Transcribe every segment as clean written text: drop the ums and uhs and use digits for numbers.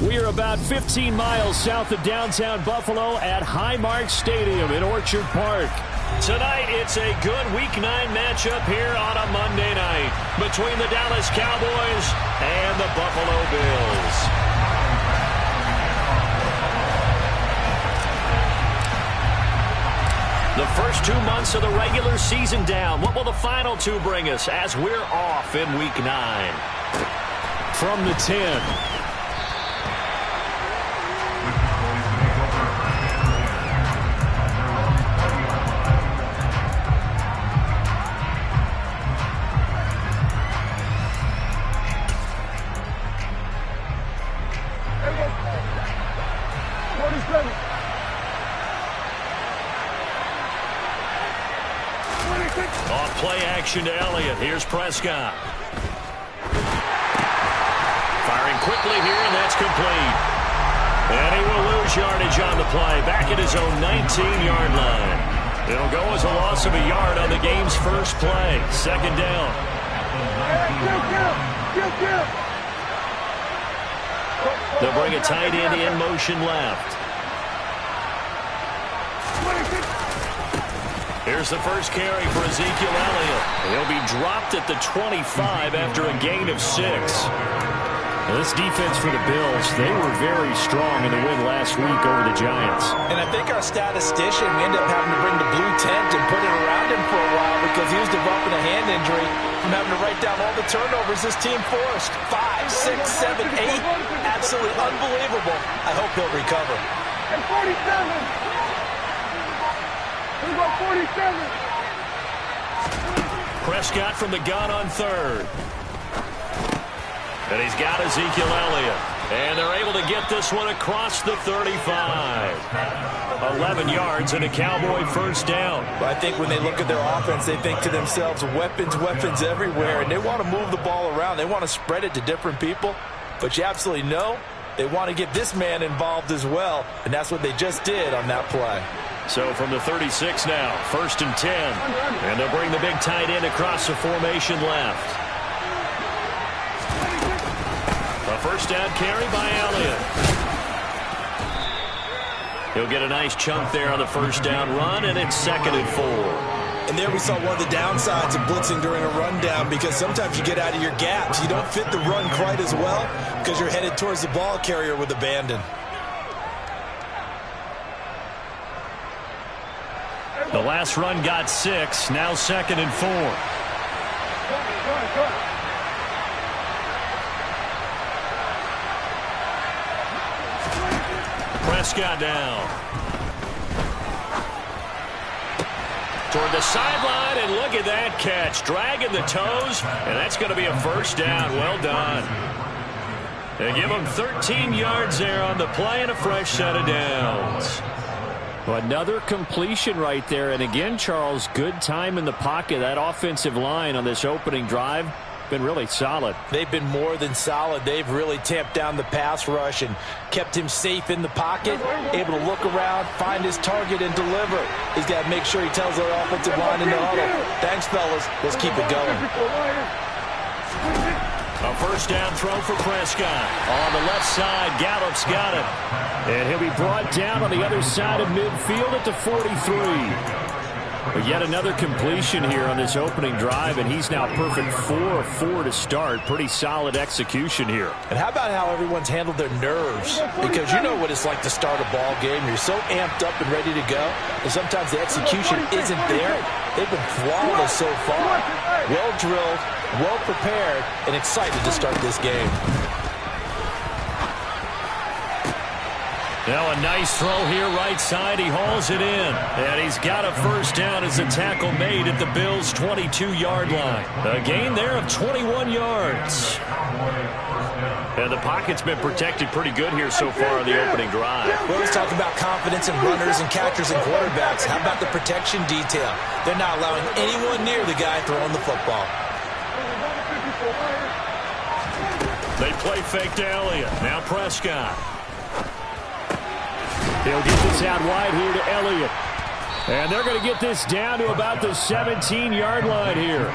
We are about 15 miles south of downtown Buffalo at Highmark Stadium in Orchard Park. Tonight, it's a good Week 9 matchup here on a Monday night between the Dallas Cowboys and the Buffalo Bills. The first 2 months of the regular season down. What will the final 2 bring us as we're off in Week 9? From the 10. On play action to Elliott. Here's Prescott. Firing quickly here, and that's complete. And he will lose yardage on the play. Back at his own 19-yard line. It'll go as a loss of a yard on the game's first play. Second down. They'll bring a tight end in motion left. Here's the first carry for Ezekiel Elliott. He'll be dropped at the 25 after a gain of 6. Well, this defense for the Bills, they were very strong in the win last week over the Giants. And I think our statistician, we ended up having to bring the blue tent and put it around him for a while because he was developing a hand injury from having to write down all the turnovers this team forced. 5, 6, 7, 8. Absolutely unbelievable. I hope he'll recover. And 47. He's got 47. Prescott from the gun on third. And he's got Ezekiel Elliott. And they're able to get this one across the 35. 11 yards and a Cowboy first down. But I think when they look at their offense, they think to themselves, weapons, weapons everywhere. And they want to move the ball around. They want to spread it to different people. But you absolutely know they want to get this man involved as well. And that's what they just did on that play. So from the 36 now, first and 10. And they'll bring the big tight end across the formation left. A first down carry by Elliott. He'll get a nice chunk there on the first down run, and it's 2nd and 4. And there we saw one of the downsides of blitzing during a rundown because sometimes you get out of your gaps. You don't fit the run quite as well because you're headed towards the ball carrier with abandon. The last run got 6, now 2nd and 4. Prescott down. Toward the sideline, and look at that catch. Dragging the toes, and that's going to be a first down. Well done. They give him 13 yards there on the play and a fresh set of downs. Another completion right there. And again, Charles, good time in the pocket. That offensive line on this opening drive been really solid. They've been more than solid. They've really tamped down the pass rush and kept him safe in the pocket, able to look around, find his target, and deliver. He's got to make sure he tells their offensive line in the huddle, thanks, fellas. Let's keep it going. A first down throw for Prescott. On the left side, Gallup's got it. And he'll be brought down on the other side of midfield at the 43. But yet another completion here on this opening drive, and he's now perfect 4 of 4 to start. Pretty solid execution here. And how about how everyone's handled their nerves? Because you know what it's like to start a ball game. You're so amped up and ready to go, and sometimes the execution isn't there. They've been flawless so far. Well drilled, well prepared, and excited to start this game. Now a nice throw here right side. He hauls it in. And he's got a first down as the tackle made at the Bills' 22-yard line. A gain there of 21 yards. And the pocket's been protected pretty good here so far on the opening drive. Well, let's talk about confidence in runners and catchers and quarterbacks. How about the protection detail? They're not allowing anyone near the guy throwing the football. They play fake to Elliott. Now Prescott. He'll get this out wide here to Elliott. And they're going to get this down to about the 17-yard line here.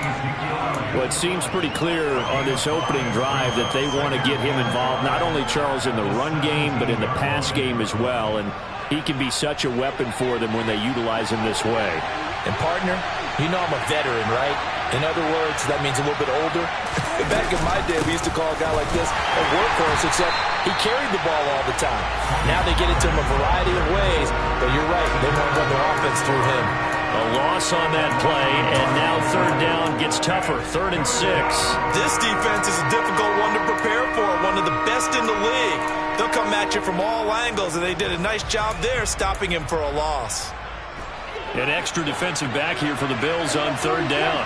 Well, it seems pretty clear on this opening drive that they want to get him involved, not only, Charles, in the run game, but in the pass game as well. And he can be such a weapon for them when they utilize him this way. And, partner, you know I'm a veteran, right? In other words, that means a little bit older. Back in my day, we used to call a guy like this a workhorse, except he carried the ball all the time. Now they get it to him a variety of ways, but you're right, they want to run their offense through him. A loss on that play, and now third down gets tougher, 3rd and 6. This defense is a difficult one to prepare for, one of the best in the league. They'll come at you from all angles, and they did a nice job there stopping him for a loss. An extra defensive back here for the Bills on 3rd down.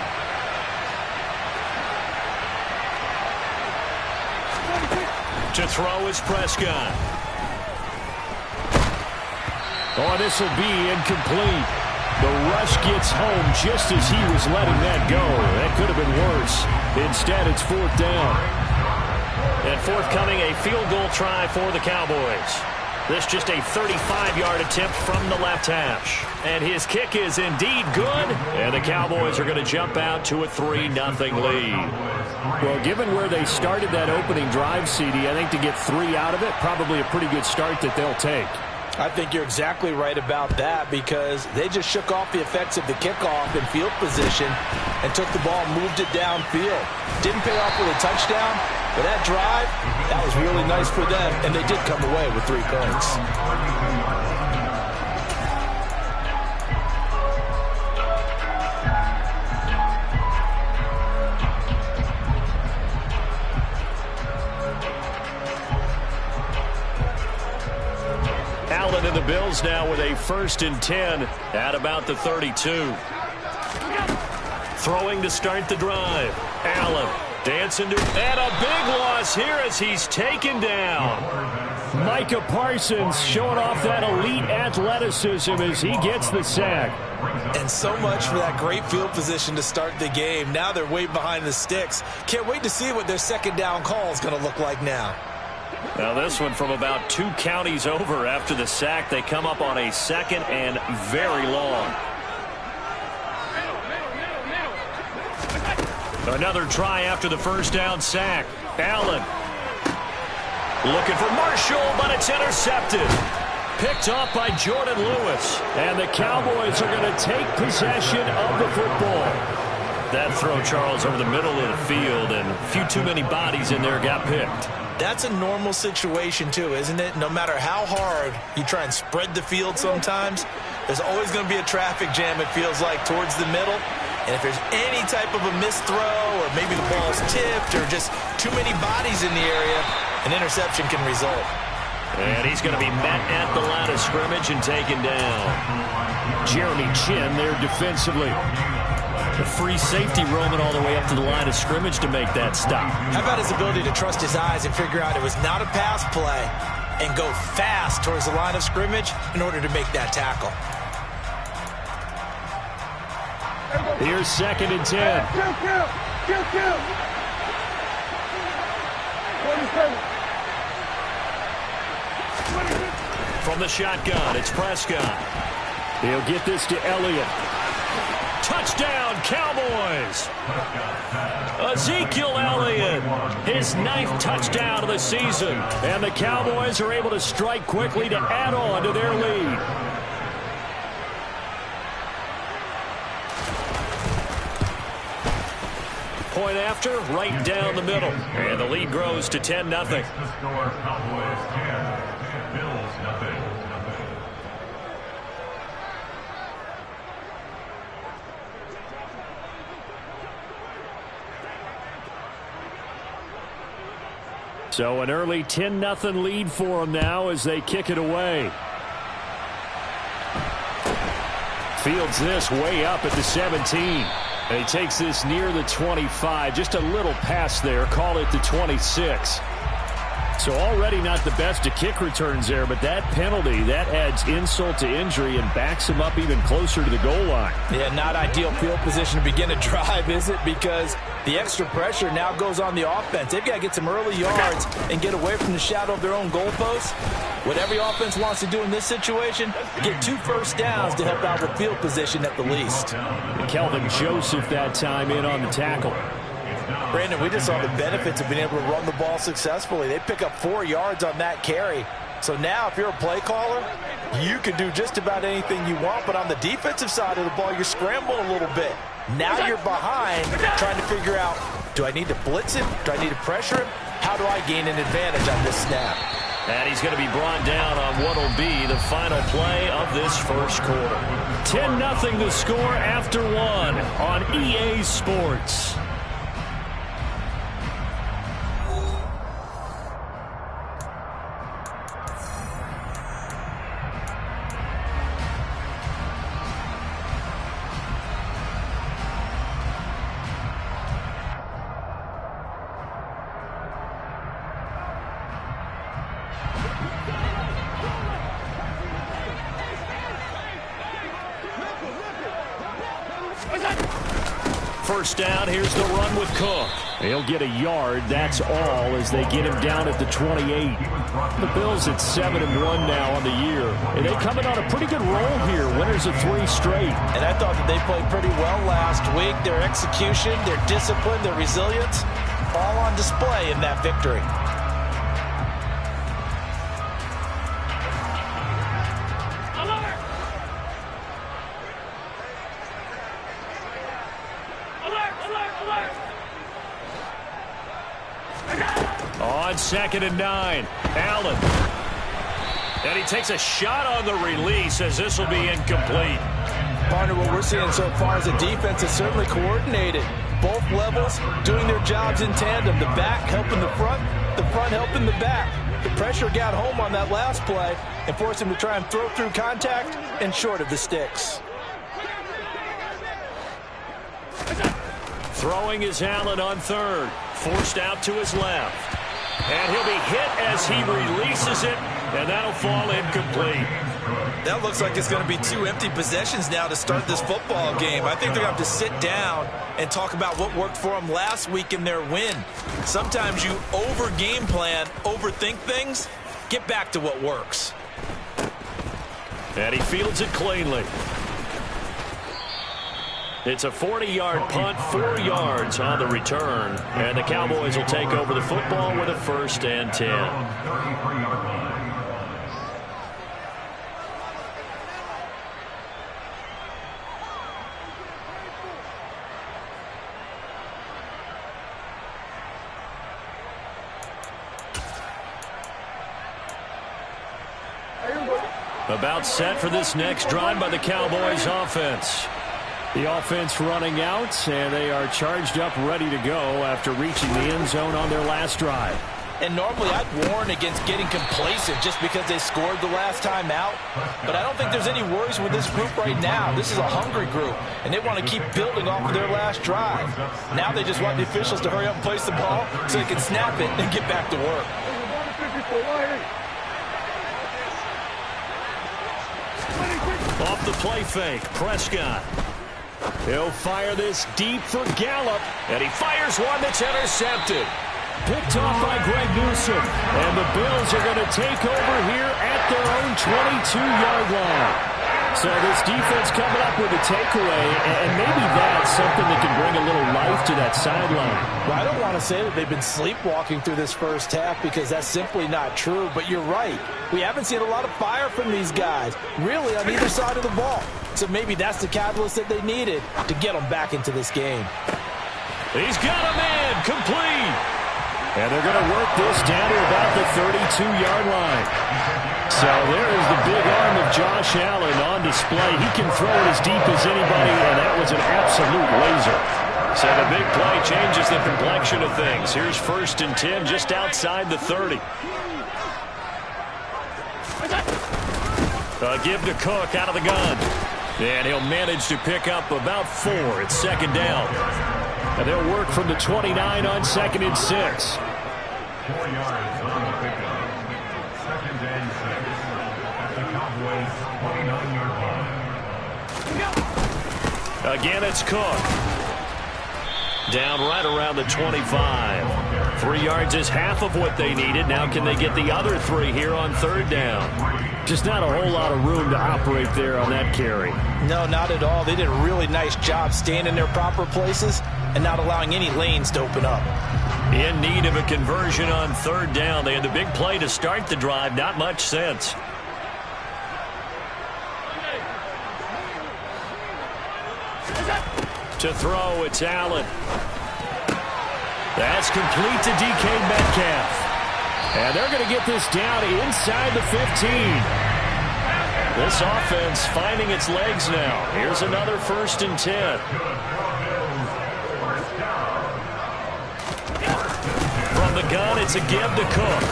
To throw is Prescott. Oh, this will be incomplete. The rush gets home just as he was letting that go. That could have been worse. Instead, it's 4th down. And forthcoming, a field goal try for the Cowboys. This just a 35-yard attempt from the left hash. And his kick is indeed good. And the Cowboys are going to jump out to a 3-0 lead. Well, given where they started that opening drive, CD, I think to get 3 out of it, probably a pretty good start that they'll take. I think you're exactly right about that because they just shook off the effects of the kickoff in field position and took the ball and moved it downfield. Didn't pay off with a touchdown, but that drive, that was really nice for them, and they did come away with 3 points. Allen and the Bills now with a 1st and 10 at about the 32. Throwing to start the drive. Allen dancing to, and a big loss here as he's taken down. Micah Parsons showing off that elite athleticism as he gets the sack. And so much for that great field position to start the game. Now they're way behind the sticks. Can't wait to see what their 2nd down call is going to look like now. Now this one from about 2 counties over after the sack. They come up on a 2nd and very long. Another try after the 1st down sack. Allen looking for Marshall, but it's intercepted. Picked up by Jordan Lewis. And the Cowboys are going to take possession of the football. That throw, Charles, over the middle of the field, and a few too many bodies in there got picked. That's a normal situation, too, isn't it? No matter how hard you try and spread the field sometimes, there's always going to be a traffic jam, it feels like, towards the middle. And if there's any type of a missed throw or maybe the ball's tipped or just too many bodies in the area, an interception can result. And he's going to be met at the line of scrimmage and taken down. Jeremy Chin there defensively. The free safety roaming all the way up to the line of scrimmage to make that stop. How about his ability to trust his eyes and figure out it was not a pass play and go fast towards the line of scrimmage in order to make that tackle. Here's 2nd and 10. Kill. 27. From the shotgun, it's Prescott. He'll get this to Elliott. Touchdown, Cowboys! Ezekiel Elliott, his 9th touchdown of the season. And the Cowboys are able to strike quickly to add on to their lead. Point after, right down the middle. And the lead grows to 10-0. So an early 10-0 lead for them now as they kick it away. Fields this way up at the 17. And he takes this near the 25. Just a little pass there. Call it the 26. So already not the best of kick returns there, but that penalty, that adds insult to injury and backs him up even closer to the goal line. Yeah, not ideal field position to begin a drive, is it? Because the extra pressure now goes on the offense. They've got to get some early yards and get away from the shadow of their own goalposts. What every offense wants to do in this situation, get 2 first downs to help out with field position at the least. Kelvin Joseph that time in on the tackle. Brandon, we just saw the benefits of being able to run the ball successfully. They pick up 4 yards on that carry. So now if you're a play caller, you can do just about anything you want. But on the defensive side of the ball, you're scrambling a little bit. Now you're behind trying to figure out, do I need to blitz him? Do I need to pressure him? How do I gain an advantage on this snap? And he's going to be brought down on what will be the final play of this first quarter. 10-0 the score after 1 on EA Sports. First down, here's the run with Cook. He'll get a yard, that's all, as they get him down at the 28. The Bills at 7-1 now on the year. And they come in on a pretty good roll here, winners of 3 straight. And I thought that they played pretty well last week. Their execution, their discipline, their resilience, all on display in that victory. On 2nd and 9, Allen. And he takes a shot on the release as this will be incomplete. Partner, what we're seeing so far is a defense that's certainly coordinated. Both levels doing their jobs in tandem. The back helping the front helping the back. The pressure got home on that last play and forced him to try and throw through contact and short of the sticks. Throwing is Allen on 3rd. Forced out to his left. And he'll be hit as he releases it, and that'll fall incomplete. That looks like it's going to be 2 empty possessions now to start this football game. I think they're going to have to sit down and talk about what worked for them last week in their win. Sometimes you over-game plan, overthink things, get back to what works. And he fields it cleanly. It's a 40-yard punt, 4 yards on the return. And the Cowboys will take over the football with a 1st and 10. About set for this next drive by the Cowboys offense. The offense running out, and they are charged up, ready to go after reaching the end zone on their last drive. And normally I'd warn against getting complacent just because they scored the last time out. But I don't think there's any worries with this group right now. This is a hungry group, and they want to keep building off of their last drive. Now they just want the officials to hurry up and place the ball so they can snap it and get back to work. Off the play fake, Prescott. He'll fire this deep for Gallup, and he fires one that's intercepted. Picked off by Greg Newsome, and the Bills are going to take over here at their own 22-yard line. So this defense coming up with a takeaway, and maybe that's something that can bring a little life to that sideline. Well, I don't want to say that they've been sleepwalking through this first half because that's simply not true, but you're right. We haven't seen a lot of fire from these guys, really on either side of the ball. So maybe that's the catalyst that they needed to get them back into this game. He's got him in, complete. And they're going to work this down to about the 32-yard line. So there is the big arm of Josh Allen on display. He can throw it as deep as anybody, and that was an absolute laser. So the big play changes the complexion of things. Here's 1st and 10 just outside the 30. A give to Cook out of the gun. And he'll manage to pick up about 4 at 2nd down. And they'll work from the 29 on 2nd and 6. 4 yards on the Again, it's Cook. Down right around the 25. 3 yards is half of what they needed. Now can they get the other 3 here on third down? Just not a whole lot of room to operate there on that carry. No, not at all. They did a really nice job staying in their proper places and not allowing any lanes to open up. In need of a conversion on third down. They had the big play to start the drive. Not much sense. To throw, it's Allen. That's complete to DK Metcalf. And they're going to get this down inside the 15. This offense finding its legs now. Here's another 1st and 10. From the gun, it's a give to Cook.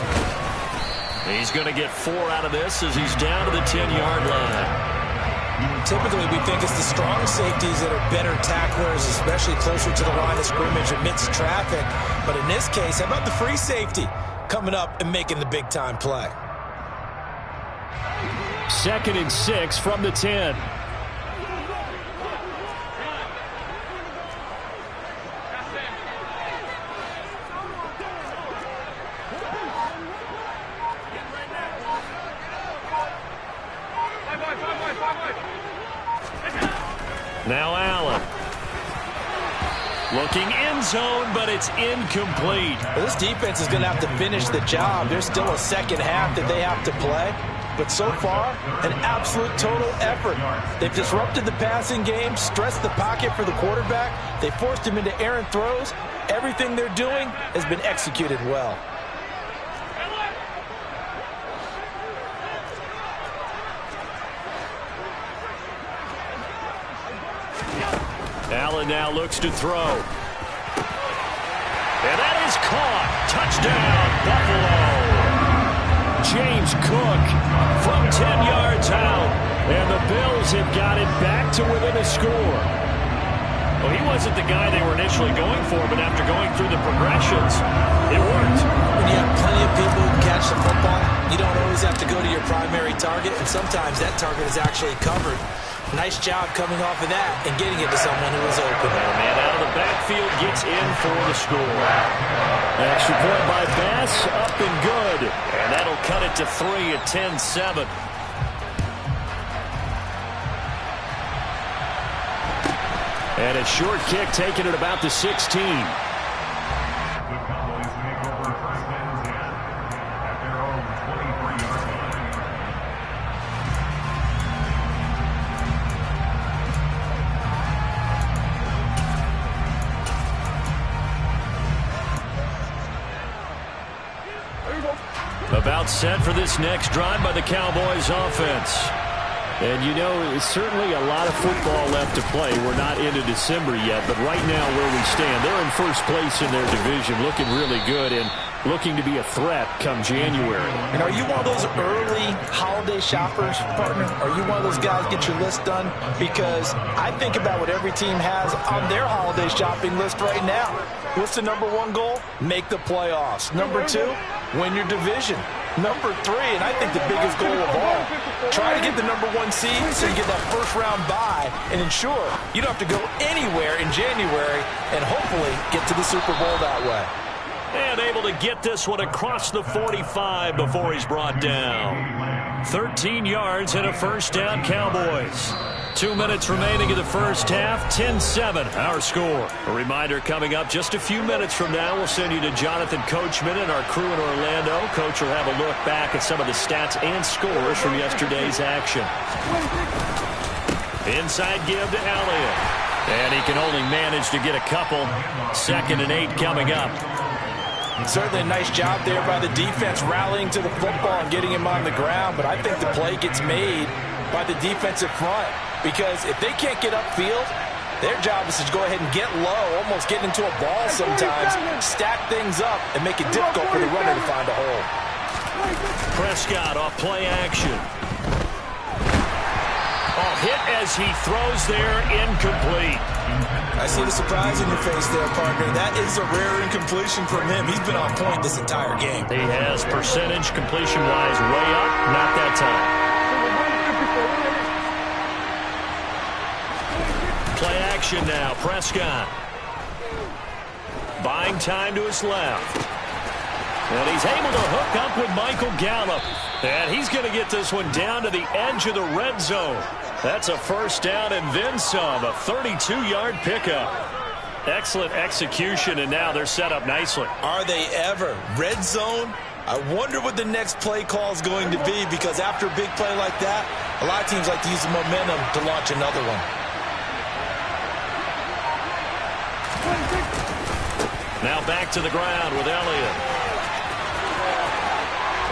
He's going to get 4 out of this as he's down to the 10-yard line. Typically, we think it's the strong safeties that are better tacklers, especially closer to the line of scrimmage amidst traffic. But in this case, how about the free safety coming up and making the big-time play? 2nd and 6 from the 10. Now Allen. Looking end zone, but it's incomplete. Well, this defense is going to have to finish the job. There's still a second half that they have to play. But so far, an absolute total effort. They've disrupted the passing game, stressed the pocket for the quarterback. They forced him into errant throws. Everything they're doing has been executed well. Allen now looks to throw. And that is caught. Touchdown, Buffalo. James Cook from 10 yards out. And the Bills have got it back to within a score. Well, he wasn't the guy they were initially going for, but after going through the progressions, it worked. When you have plenty of people who can catch the football, you don't always have to go to your primary target, and sometimes that target is actually covered. Nice job coming off of that and getting it to someone who was open. And a man out of the backfield gets in for the score. An extra point by Bass, up and good. And that'll cut it to 3 at 10-7. And a short kick taken at about the 16. About set for this next drive by the Cowboys offense. And, you know, it's certainly a lot of football left to play. We're not into December yet, but right now where we stand, they're in first place in their division, looking really good and looking to be a threat come January. And are you one of those early holiday shoppers, partner? Are you one of those guys get your list done? Because I think about what every team has on their holiday shopping list right now. What's the #1 goal? Make the playoffs. #2, win your division. #3, and I think the biggest goal of all, try to get the #1 seed so you get that first-round bye and ensure you don't have to go anywhere in January and hopefully get to the Super Bowl that way. And able to get this one across the 45 before he's brought down. 13 yards and a first down, Cowboys. 2 minutes remaining in the first half, 10-7, our score. A reminder coming up just a few minutes from now, we'll send you to Jonathan Coachman and our crew in Orlando. Coach will have a look back at some of the stats and scores from yesterday's action. Inside give to Elliott. And he can only manage to get a couple. 2nd and 8 coming up. Certainly a nice job there by the defense rallying to the football and getting him on the ground, but I think the play gets made by the defensive front. Because if they can't get upfield, their job is to go ahead and get low, almost get into a ball sometimes, stack things up, and make it difficult for the runner to find a hole. Prescott off play action. Oh, hit as he throws there, incomplete. I see the surprise in your face there, partner. That is a rare incompletion from him. He's been on point this entire game. He has percentage completion-wise way up, not that time. Play action now. Prescott. Buying time to his left. And he's able to hook up with Michael Gallup. And he's going to get this one down to the edge of the red zone. That's a first down and then some. A 32-yard pickup. Excellent execution, and now they're set up nicely. Are they ever? Red zone? I wonder what the next play call is going to be, because after a big play like that, a lot of teams like to use the momentum to launch another one. Now back to the ground with Elliott.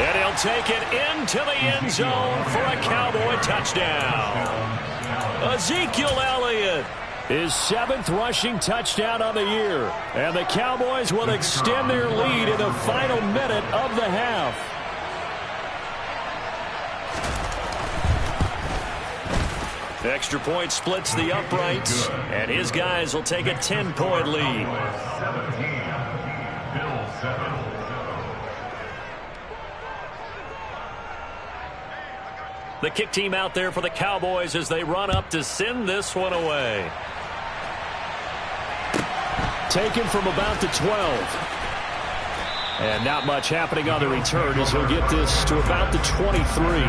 And he'll take it into the end zone for a Cowboy touchdown. Ezekiel Elliott, his 7th rushing touchdown on the year. And the Cowboys will extend their lead in the final minute of the half. Extra point splits the uprights, and his guys will take a 10-point lead. The kick team out there for the Cowboys as they run up to send this one away. Taken from about the 12. And not much happening on the return as he'll get this to about the 23.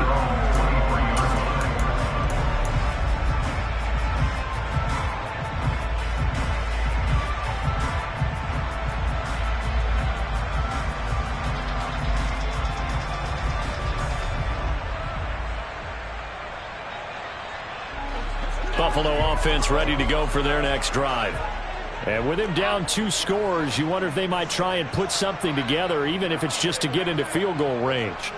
Buffalo offense ready to go for their next drive. And with him down 2 scores, you wonder if they might try and put something together, even if it's just to get into field goal range.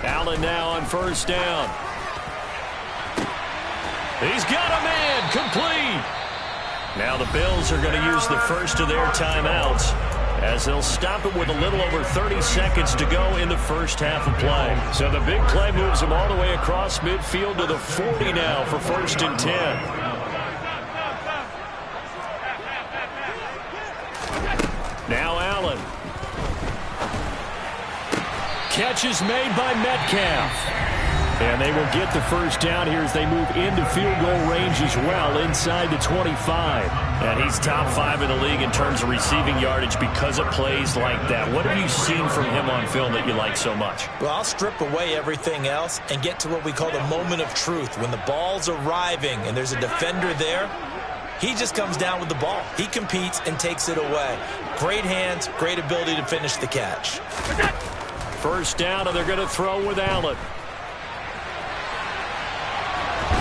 Allen now on first down. He's got a man, complete. Now the Bills are going to use the first of their timeouts, as they'll stop it with a little over 30 seconds to go in the first half of play. So the big play moves them all the way across midfield to the 40 now for 1st and 10. Now Allen. Catch is made by Metcalf. And they will get the first down here as they move into field goal range as well, inside the 25. And he's top 5 in the league in terms of receiving yardage because of plays like that. What have you seen from him on film that you like so much? Well, I'll strip away everything else and get to what we call the moment of truth. When the ball's arriving and there's a defender there, he just comes down with the ball. He competes and takes it away. Great hands, great ability to finish the catch. First down, and they're going to throw with Allen.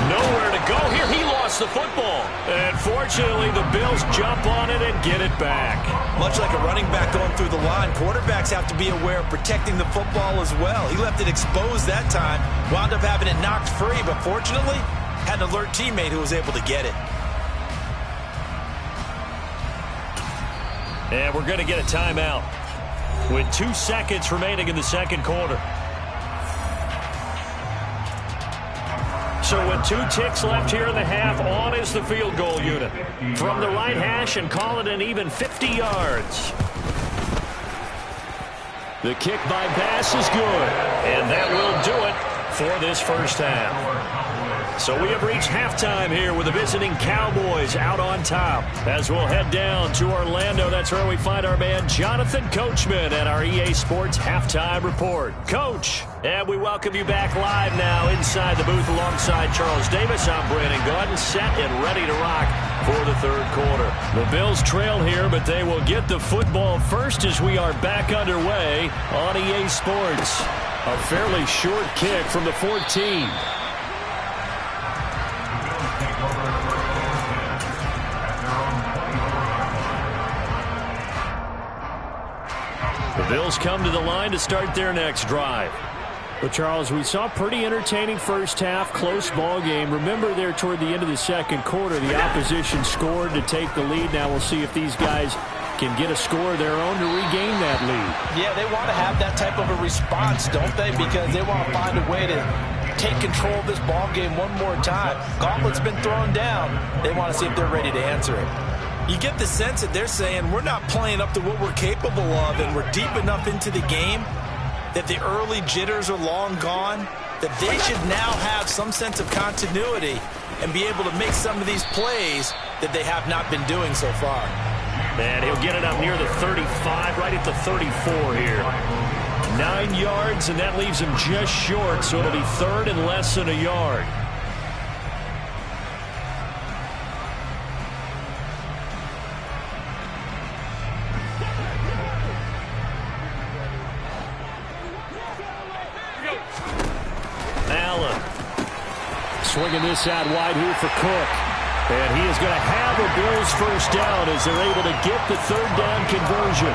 Nowhere to go here. He lost the football. And fortunately, the Bills jump on it and get it back. Much like a running back going through the line, quarterbacks have to be aware of protecting the football as well. He left it exposed that time, wound up having it knocked free, but fortunately, had an alert teammate who was able to get it. And we're going to get a timeout with 2 seconds remaining in the second quarter. So with 2 ticks left here in the half, on is the field goal unit. From the right hash and call it an even 50 yards. The kick by Bass is good. And that will do it for this first half. So we have reached halftime here with the visiting Cowboys out on top. As we'll head down to Orlando, that's where we find our man Jonathan Coachman at our EA Sports Halftime Report. Coach, and we welcome you back live now inside the booth alongside Charles Davis. I'm Brandon Gaudin, set and ready to rock for the third quarter. The Bills trail here, but they will get the football first as we are back underway on EA Sports. A fairly short kick from the 14. The Bills come to the line to start their next drive. But, Charles, we saw a pretty entertaining first half, close ball game. Remember there toward the end of the second quarter, the opposition scored to take the lead. Now we'll see if these guys can get a score of their own to regain that lead. Yeah, they want to have that type of a response, don't they? Because they want to find a way to take control of this ball game one more time. Gauntlet's been thrown down. They want to see if they're ready to answer it. You get the sense that they're saying we're not playing up to what we're capable of, and we're deep enough into the game that the early jitters are long gone, that they should now have some sense of continuity and be able to make some of these plays that they have not been doing so far. And he'll get it up near the 35, right at the 34 here. 9 yards, and that leaves him just short, so it'll be third and less than a yard. Allen swinging this out wide here for Cook. And he is going to have a Bills first down as they're able to get the third down conversion.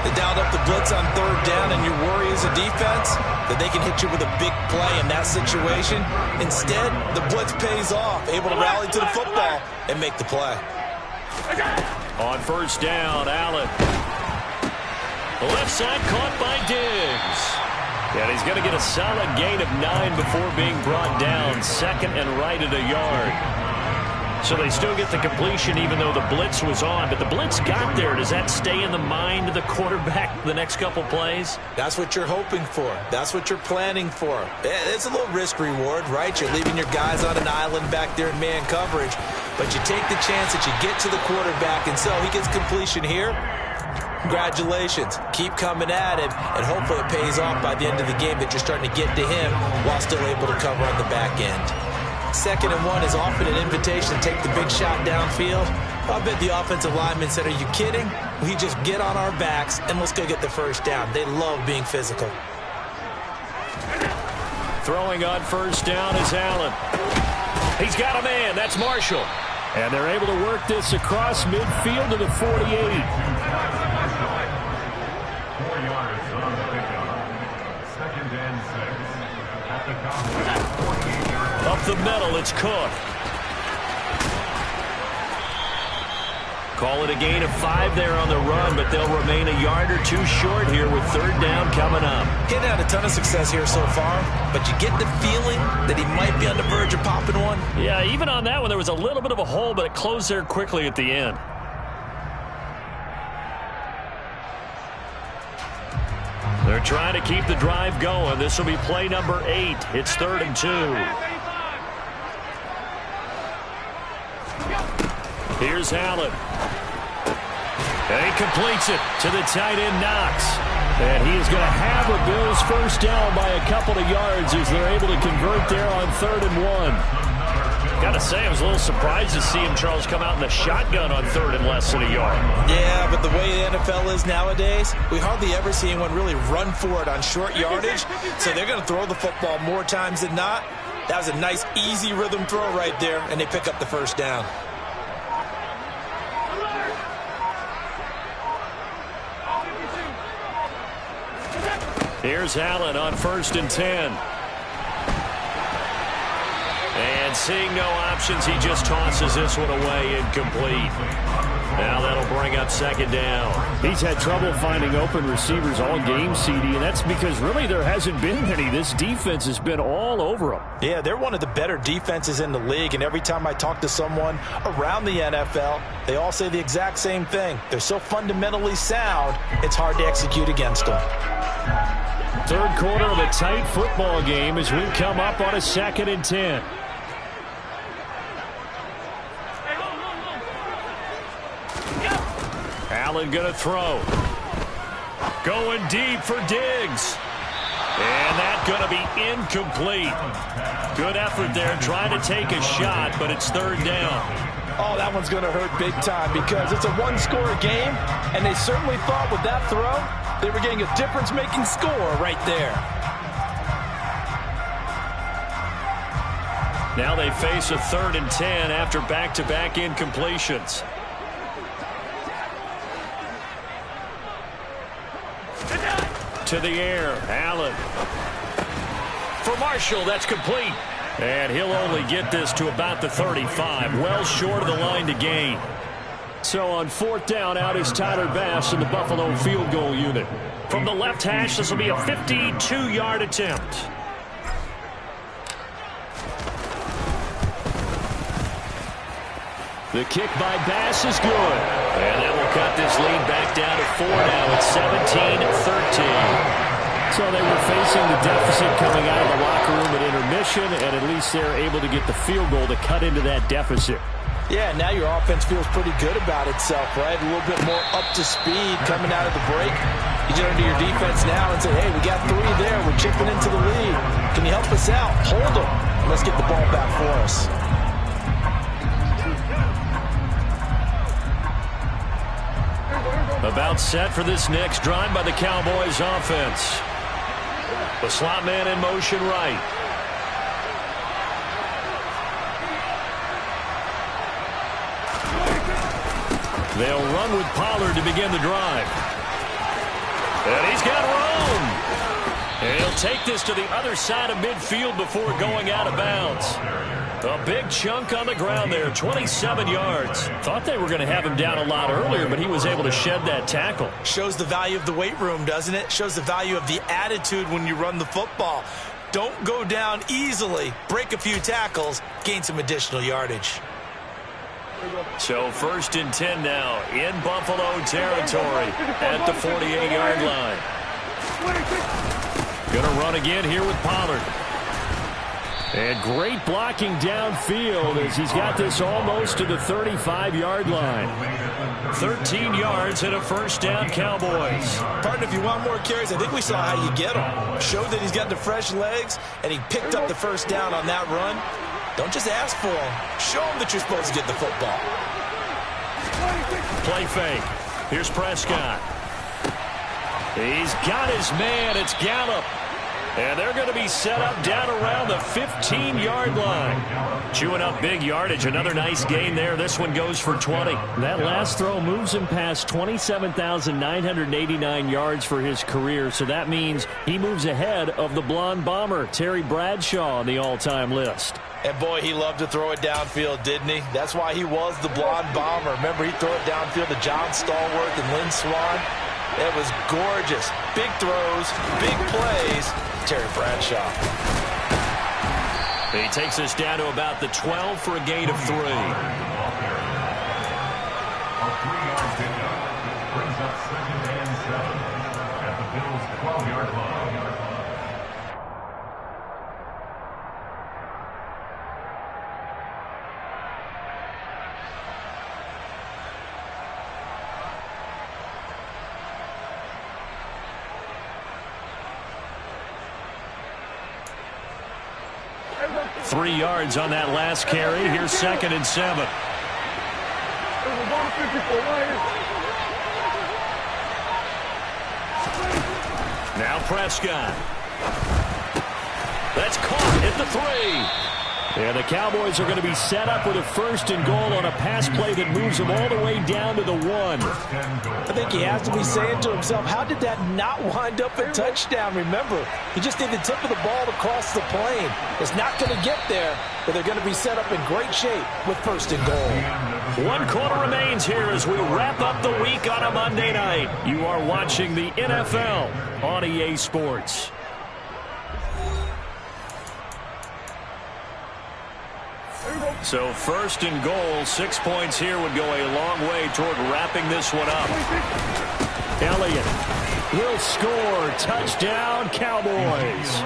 They dialed up the blitz on third down, and you worry as a defense that they can hit you with a big play in that situation. Instead, the blitz pays off, able to rally to the football and make the play. On first down, Allen. The left side caught by Diggs. And he's going to get a solid gain of 9 before being brought down. Second and right at a yard. So they still get the completion even though the blitz was on. But the blitz got there. Does that stay in the mind of the quarterback the next couple plays? That's what you're hoping for. That's what you're planning for. It's a little risk reward, right? You're leaving your guys on an island back there in man coverage. But you take the chance that you get to the quarterback. And so he gets completion here. Congratulations. Keep coming at him, and hopefully it pays off by the end of the game that you're starting to get to him while still able to cover on the back end. 2nd and 1 is often an invitation to take the big shot downfield. I bet the offensive linemen said, are you kidding? We just get on our backs, and let's go get the first down. They love being physical. Throwing on first down is Allen. He's got a man. That's Marshall. And they're able to work this across midfield to the 48. Up the middle, it's Cook. Call it a gain of 5 there on the run, but they'll remain a yard or 2 short here with third down coming up. Getting had a ton of success here so far, but you get the feeling that he might be on the verge of popping one. Yeah, even on that one, there was a little bit of a hole, but it closed there quickly at the end. They're trying to keep the drive going. This will be play number 8. It's 3rd and 2. Here's Allen. And he completes it to the tight end, Knox. And he is going to have a Bills first down by a couple of yards as they're able to convert there on 3rd and 1. Got to say, I was a little surprised to see him, Charles, come out in the shotgun on 3rd and less than a yard. Yeah, but the way the NFL is nowadays, we hardly ever see anyone really run for it on short yardage. So they're going to throw the football more times than not. That was a nice, easy rhythm throw right there, and they pick up the first down. Here's Allen on 1st and 10. And seeing no options, he just tosses this one away, incomplete. Now that'll bring up 2nd down. He's had trouble finding open receivers all game, CD, and that's because really there hasn't been many. This defense has been all over him. Yeah, they're one of the better defenses in the league, and every time I talk to someone around the NFL, they all say the exact same thing. They're so fundamentally sound, it's hard to execute against them. 3rd quarter of a tight football game as we come up on a 2nd and 10. Allen going to throw. Going deep for Diggs. And that's going to be incomplete. Good effort there trying to take a shot, but it's 3rd down. Oh, that one's going to hurt big time because it's a one-score game, and they certainly thought with that throw they were getting a difference-making score right there. Now they face a 3rd and 10 after back-to-back incompletions. To the air, Allen. For Marshall, that's complete. And he'll only get this to about the 35, well short of the line to gain. So on 4th down, out is Tyler Bass in the Buffalo field goal unit. From the left hash, this will be a 52-yard attempt. The kick by Bass is good. And that will cut this lead back down to 4 now. It's 17-13. So they were facing the deficit coming out of the locker room at intermission, and at least they're able to get the field goal to cut into that deficit. Yeah, now your offense feels pretty good about itself, right? A little bit more up to speed coming out of the break. You turn to your defense now and say, hey, we got 3 there. We're chipping into the lead. Can you help us out? Hold them. Let's get the ball back for us. About set for this next drive by the Cowboys offense. The slot man in motion right. They'll run with Pollard to begin the drive. And he's got room. And he'll take this to the other side of midfield before going out of bounds. A big chunk on the ground there, 27 yards. Thought they were going to have him down a lot earlier, but he was able to shed that tackle. Shows the value of the weight room, doesn't it? Shows the value of the attitude when you run the football. Don't go down easily. Break a few tackles, gain some additional yardage. So 1st and 10 now in Buffalo territory at the 48-yard line. Going to run again here with Pollard. And great blocking downfield as he's got this almost to the 35-yard line. 13 yards and a first down, Cowboys. Partner, if you want more carries, I think we saw how you get them. Showed that he's got the fresh legs, and he picked up the first down on that run. Don't just ask for him. Show him that you're supposed to get the football. Play fake. Here's Prescott. He's got his man. It's Gallup. And they're going to be set up down around the 15-yard line. Chewing up big yardage. Another nice gain there. This one goes for 20. That last throw moves him past 27,989 yards for his career. So that means he moves ahead of the blonde bomber, Terry Bradshaw, on the all-time list. And boy, he loved to throw it downfield, didn't he? That's why he was the blonde bomber. Remember, he'd throw it downfield to John Stallworth and Lynn Swann. It was gorgeous. Big throws, big plays. Terry Bradshaw. He takes us down to about the 12 for a gain of 3. A 3-yard pickup brings up 2nd and 7 at the Bills' 12-yard line. Three yards on that last carry. Here's 2nd and 7. Now Prescott. That's caught at the 3. And the Cowboys are going to be set up with a 1st and goal on a pass play that moves them all the way down to the 1. I think he has to be saying to himself, how did that not wind up a touchdown? Remember, he just did the tip of the ball to cross the plane. It's not going to get there, but they're going to be set up in great shape with 1st and goal. 1 quarter remains here as we wrap up the week on a Monday night. You are watching the NFL on EA Sports. So 1st and goal, 6 points here would go a long way toward wrapping this one up. Elliott will score. Touchdown, Cowboys.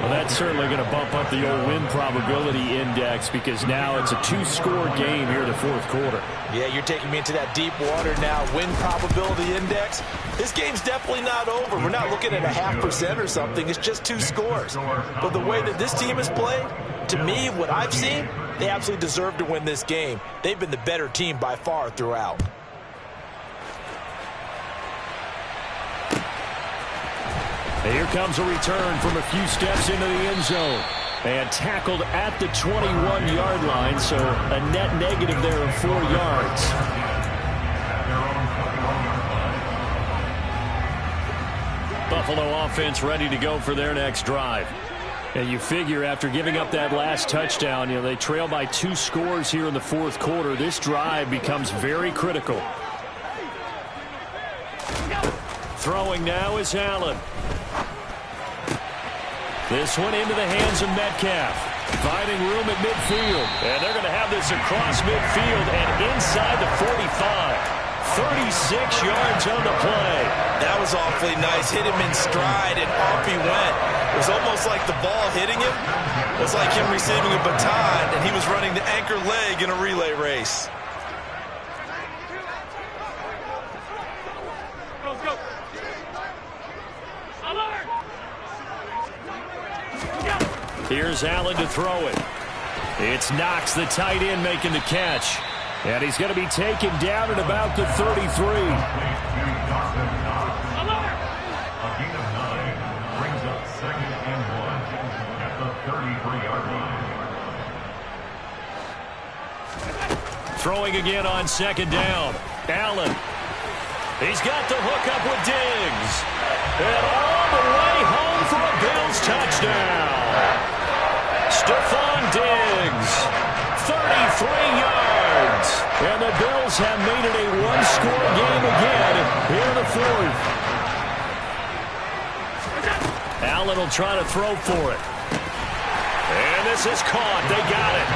Well, that's certainly going to bump up the old win probability index because now it's a 2-score game here in the 4th quarter. Yeah, you're taking me into that deep water now. Win probability index. This game's definitely not over. We're not looking at a 0.5% or something. It's just 2 scores. But the way that this team has played, to me, what I've seen, they absolutely deserve to win this game. They've been the better team by far throughout. Here comes a return from a few steps into the end zone. And tackled at the 21-yard line, so a net negative there of 4 yards. Buffalo offense ready to go for their next drive. And you figure after giving up that last touchdown, they trail by 2 scores here in the 4th quarter. This drive becomes very critical. Throwing now is Allen. This one into the hands of Metcalf. Finding room at midfield. And they're going to have this across midfield and inside the 45. 36 yards on the play. That was awfully nice. Hit him in stride, and off he went. It was almost like the ball hitting him. It was like him receiving a baton, and he was running the anchor leg in a relay race. Here's Allen to throw it. It's Knox, the tight end, making the catch. And he's going to be taken down at about the 33. A gain of 9 brings up 2nd and 1 at the 33-yard line. Throwing again on 2nd down. Allen. He's got the hook up with Diggs. And all the way home for a Bills touchdown. Stephon Diggs, 33 yards. And the Bills have made it a one-score game again here in the 4th. Allen will try to throw for it. And this is caught. They got it.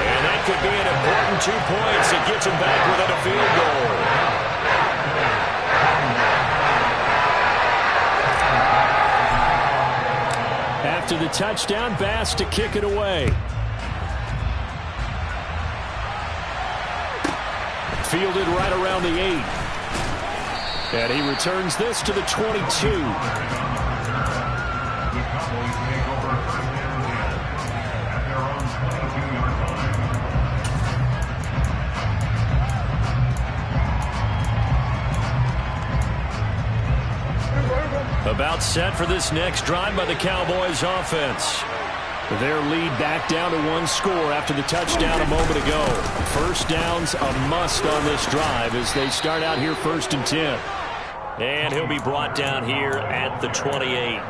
And that could be an important 2 points. It gets him back within a field goal. After the touchdown, Bass to kick it away. Fielded right around the 8. And he returns this to the 22. The Cowboys take over 1st and 10 at their own 22-yard line. About set for this next drive by the Cowboys offense. Their lead back down to 1 score after the touchdown a moment ago. First down's a must on this drive as they start out here 1st and 10. And he'll be brought down here at the 28.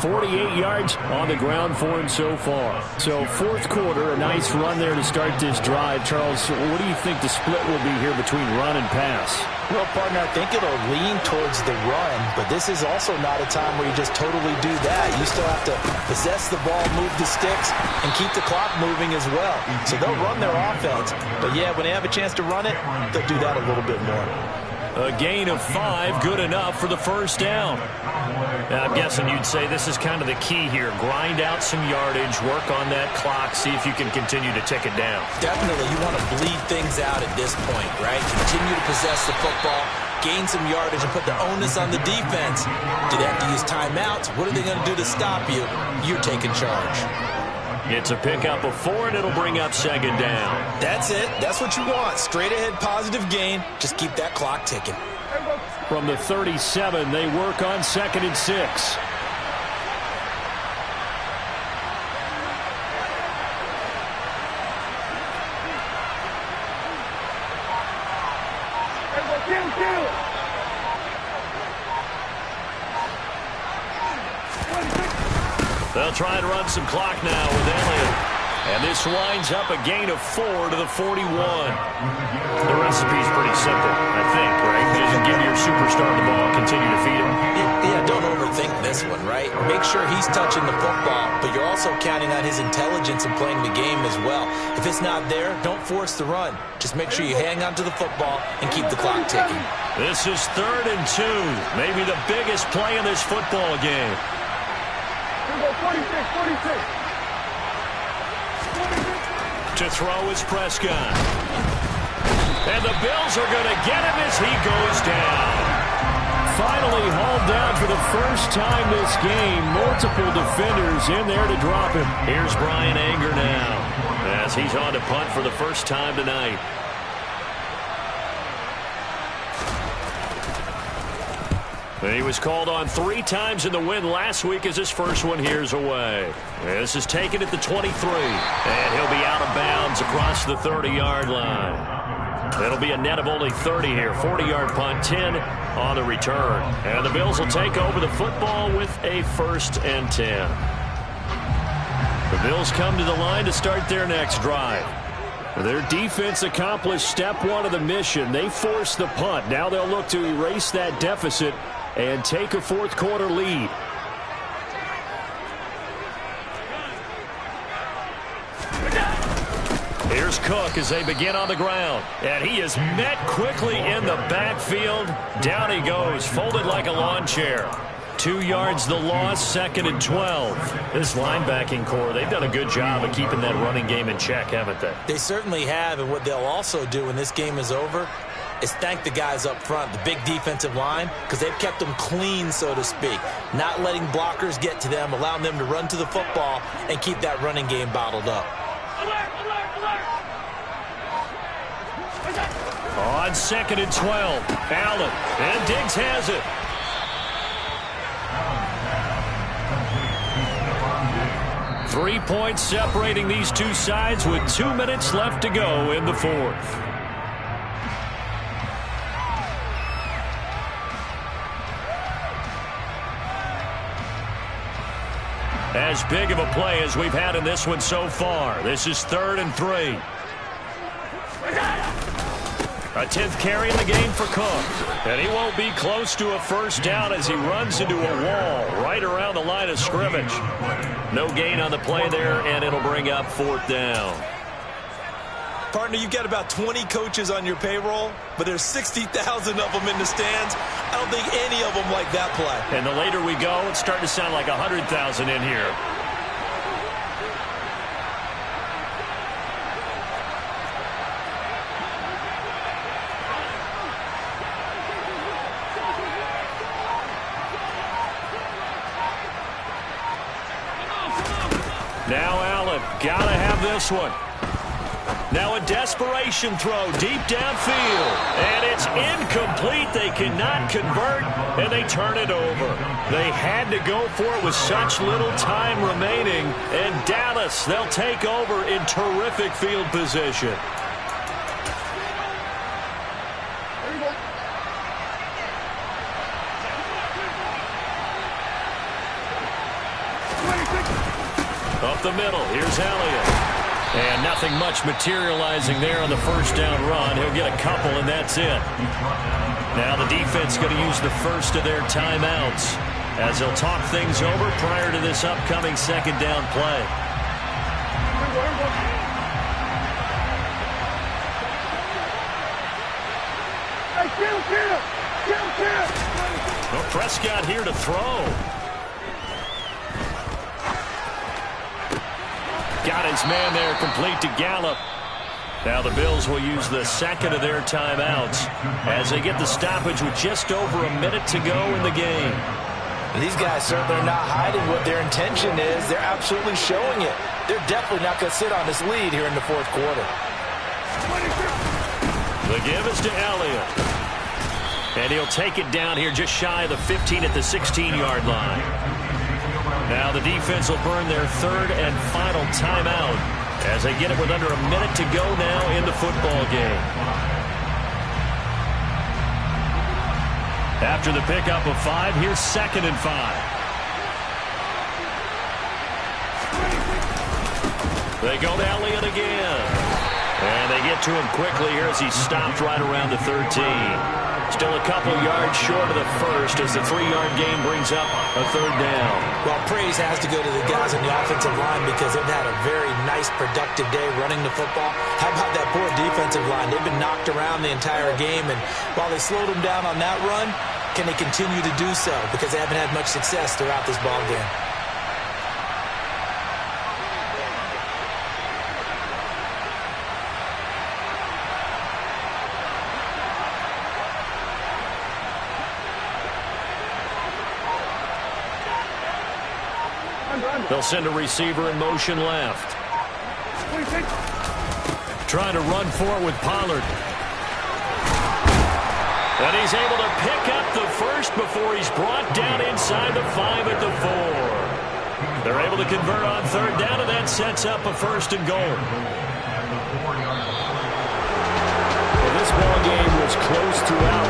48 yards on the ground for him so far. So 4th quarter, a nice run there to start this drive. Charles, what do you think the split will be here between run and pass? Well, partner, I think it'll lean towards the run, but this is also not a time where you just totally do that. You still have to possess the ball, move the sticks, and keep the clock moving as well. So they'll run their offense, but yeah, when they have a chance to run it, they'll do that a little bit more. A gain of 5, good enough for the first down. I'm guessing you'd say this is kind of the key here. Grind out some yardage, work on that clock, see if you can continue to tick it down. Definitely, you want to bleed things out at this point, right? Continue to possess the football, gain some yardage, and put the onus on the defense. Do they have to use timeouts? What are they going to do to stop you? You're taking charge. It's a pickup of 4, and it'll bring up 2nd down. That's it. That's what you want. Straight ahead positive gain. Just keep that clock ticking. From the 37, they work on 2nd and 6. They'll try and run some clock now with Elliott. And this winds up a gain of 4 to the 41. The recipe's pretty simple, I think, right? Just give your superstar the ball, continue to feed him. Yeah, don't overthink this one, right? Make sure he's touching the football, but you're also counting on his intelligence and playing the game as well. If it's not there, don't force the run. Just make sure you hang on to the football and keep the clock ticking. This is 3rd and 2. Maybe the biggest play in this football game. 46. To throw is Prescott. And the Bills are going to get him as he goes down. Finally hauled down for the first time this game. Multiple defenders in there to drop him. Here's Brian Anger now as he's on to punt for the first time tonight. He was called on 3 times in the win last week as his first one here's away. This is taken at the 23. And he'll be out of bounds across the 30-yard line. It'll be a net of only 30 here. 40-yard punt, 10 on the return. And the Bills will take over the football with a 1st and 10. The Bills come to the line to start their next drive. Their defense accomplished step 1 of the mission. They forced the punt. Now they'll look to erase that deficit and take a 4th quarter lead. Here's Cook as they begin on the ground. And he is met quickly in the backfield. Down he goes, folded like a lawn chair. 2 yards the loss, 2nd and 12. This linebacking core, they've done a good job of keeping that running game in check, haven't they? They certainly have, and what they'll also do when this game is over is thank the guys up front, the big defensive line, because they've kept them clean, so to speak. Not letting blockers get to them, allowing them to run to the football and keep that running game bottled up. On 2nd and 12, Allen, and Diggs has it. Three points separating these two sides with 2 minutes left to go in the fourth. As big of a play as we've had in this one so far. This is 3rd and 3. A 10th carry in the game for Cook. And he won't be close to a first down as he runs into a wall right around the line of scrimmage. No gain on the play there, and it'll bring up 4th down. Partner, you've got about 20 coaches on your payroll, but there's 60,000 of them in the stands. I don't think any of them like that play. And the later we go, it's starting to sound like 100,000 in here. Now Allen, gotta have this one. Now a desperation throw deep downfield. And it's incomplete. They cannot convert, and they turn it over. They had to go for it with such little time remaining. And Dallas, they'll take over in terrific field position. Up the middle, here's Elliott. And nothing much materializing there on the first down run. He'll get a couple, and that's it. Now the defense going to use the first of their timeouts as they'll talk things over prior to this upcoming 2nd down play. Well, Prescott here to throw. Got his man there, complete to Gallup. Now the Bills will use the 2nd of their timeouts as they get the stoppage with just over a minute to go in the game. These guys certainly are not hiding what their intention is. They're absolutely showing it. They're definitely not going to sit on this lead here in the 4th quarter. The give is to Elliott. And he'll take it down here just shy of the 15 at the 16-yard line. Now the defense will burn their 3rd and final timeout as they get it with under a minute to go now in the football game. After the pickup of 5, here's 2nd and 5. They go to Elliott again. And they get to him quickly here as he stopped right around the 13. Still a couple yards short of the first as the 3-yard gain brings up a 3rd down. Well, praise has to go to the guys on the offensive line because they've had a very nice, productive day running the football. How about that poor defensive line? They've been knocked around the entire game, and while they slowed them down on that run, can they continue to do so? Because they haven't had much success throughout this ball game. They'll send a receiver in motion left. Trying to run for it with Pollard. And he's able to pick up the first before he's brought down inside the 5 at the 4. They're able to convert on 3rd down, and that sets up a 1st and goal. Well, this ball game was close throughout.